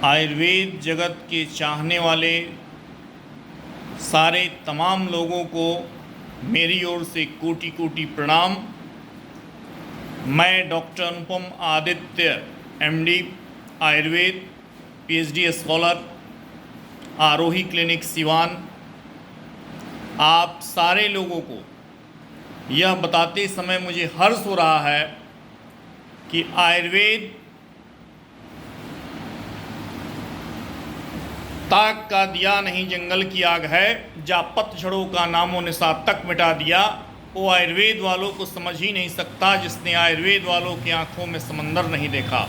आयुर्वेद जगत के चाहने वाले सारे तमाम लोगों को मेरी ओर से कोटि कोटि प्रणाम। मैं doctor Anupam Aditya MD Ayurveda PhD scholar Arohi clinic Siwan आप सारे लोगों को यह बताते समय मुझे हर्ष हो रहा है कि आयुर्वेद ताक का दिया नहीं जंगल की आग है, जा पतझड़ों का नामो निशान तक मिटा दिया। वो आयुर्वेद वालों को समझ ही नहीं सकता जिसने आयुर्वेद वालों की आंखों में समंदर नहीं देखा।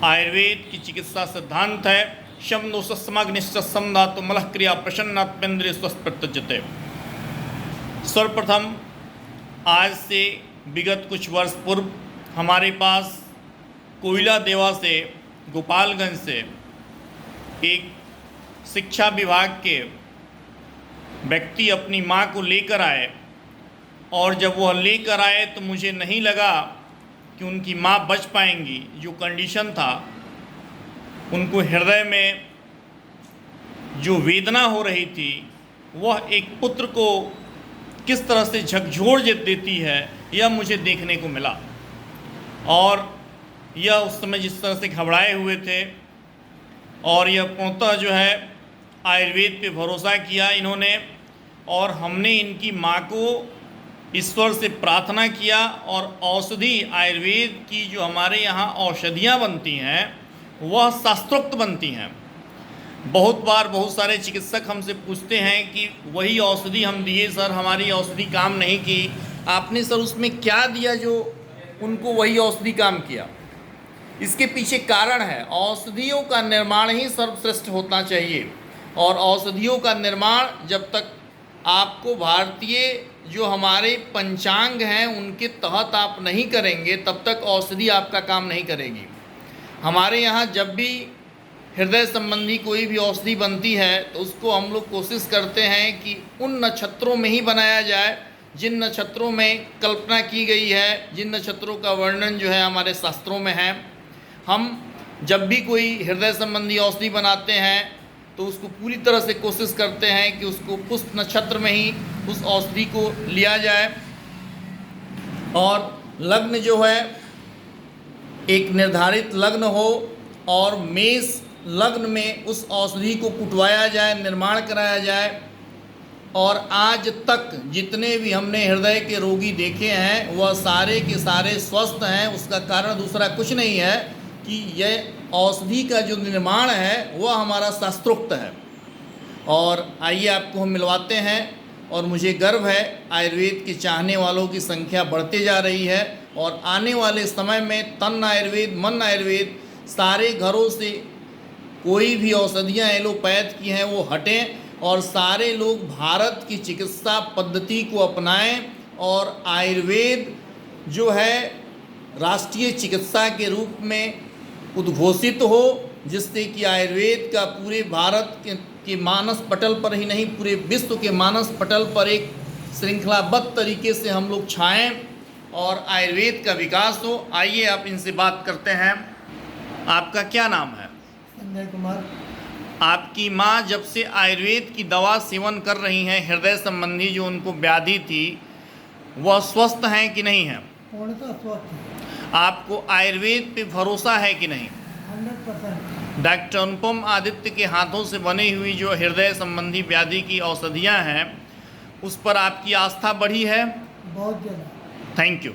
आयुर्वेद की चिकित्सा सिद्धांत है शम दोषस्मग्निश्चम धातु मलह क्रिया प्रसन्नात्मेन्द्रिय स्वस्थ। सर्वप्रथम आज से विगत कुछ वर्ष पूर्व हमारे पास कोयला देवा से गोपालगंज से एक शिक्षा विभाग के व्यक्ति अपनी माँ को लेकर आए और जब वह लेकर आए तो मुझे नहीं लगा कि उनकी माँ बच पाएंगी। जो कंडीशन था, उनको हृदय में जो वेदना हो रही थी वह एक पुत्र को किस तरह से झकझोर देती है, यह मुझे देखने को मिला। और यह उस समय जिस तरह से घबराए हुए थे और यह पूर्णतः जो है आयुर्वेद पे भरोसा किया इन्होंने, और हमने इनकी माँ को ईश्वर से प्रार्थना किया। और औषधि आयुर्वेद की जो हमारे यहाँ औषधियाँ बनती हैं वह शास्त्रोक्त बनती हैं। बहुत बार बहुत सारे चिकित्सक हमसे पूछते हैं कि वही औषधि हम दिए सर, हमारी औषधि काम नहीं की। आपने सर उसमें क्या दिया जो उनको वही औषधि काम किया? इसके पीछे कारण है, औषधियों का निर्माण ही सर्वश्रेष्ठ होना चाहिए। और औषधियों का निर्माण जब तक आपको भारतीय जो हमारे पंचांग हैं उनके तहत आप नहीं करेंगे तब तक औषधि आपका काम नहीं करेगी। हमारे यहाँ जब भी हृदय संबंधी कोई भी औषधि बनती है तो उसको हम लोग कोशिश करते हैं कि उन नक्षत्रों में ही बनाया जाए जिन नक्षत्रों में कल्पना की गई है, जिन नक्षत्रों का वर्णन जो है हमारे शास्त्रों में है। हम जब भी कोई हृदय संबंधी औषधि बनाते हैं तो उसको पूरी तरह से कोशिश करते हैं कि उसको पुष्प नक्षत्र में ही उस औषधि को लिया जाए और लग्न जो है एक निर्धारित लग्न हो और मेष लग्न में उस औषधि को कुटवाया जाए, निर्माण कराया जाए। और आज तक जितने भी हमने हृदय के रोगी देखे हैं वह सारे के सारे स्वस्थ हैं। उसका कारण दूसरा कुछ नहीं है कि यह औषधि का जो निर्माण है वह हमारा शास्त्रोक्त है। और आइए आपको हम मिलवाते हैं। और मुझे गर्व है आयुर्वेद के चाहने वालों की संख्या बढ़ते जा रही है और आने वाले समय में तन आयुर्वेद मन आयुर्वेद सारे घरों से कोई भी औषधियाँ एलोपैथ की हैं वो हटें और सारे लोग भारत की चिकित्सा पद्धति को अपनाएं और आयुर्वेद जो है राष्ट्रीय चिकित्सा के रूप में उद्घोषित हो, जिससे कि आयुर्वेद का पूरे भारत के मानस पटल पर ही नहीं पूरे विश्व के मानस पटल पर एक श्रृंखलाबद्ध तरीके से हम लोग छाएं और आयुर्वेद का विकास हो। आइए आप इनसे बात करते हैं। आपका क्या नाम है? संजय कुमार। आपकी माँ जब से आयुर्वेद की दवा सेवन कर रही हैं, हृदय संबंधी जो उनको व्याधि थी वह स्वस्थ हैं कि नहीं है? पूर्णतः स्वस्थ है। आपको आयुर्वेद पे भरोसा है कि नहीं? 100%। डॉक्टर अनुपम आदित्य के हाथों से बनी हुई जो हृदय संबंधी व्याधि की औषधियाँ हैं उस पर आपकी आस्था बढ़ी है? बहुत ज़्यादा। Thank you.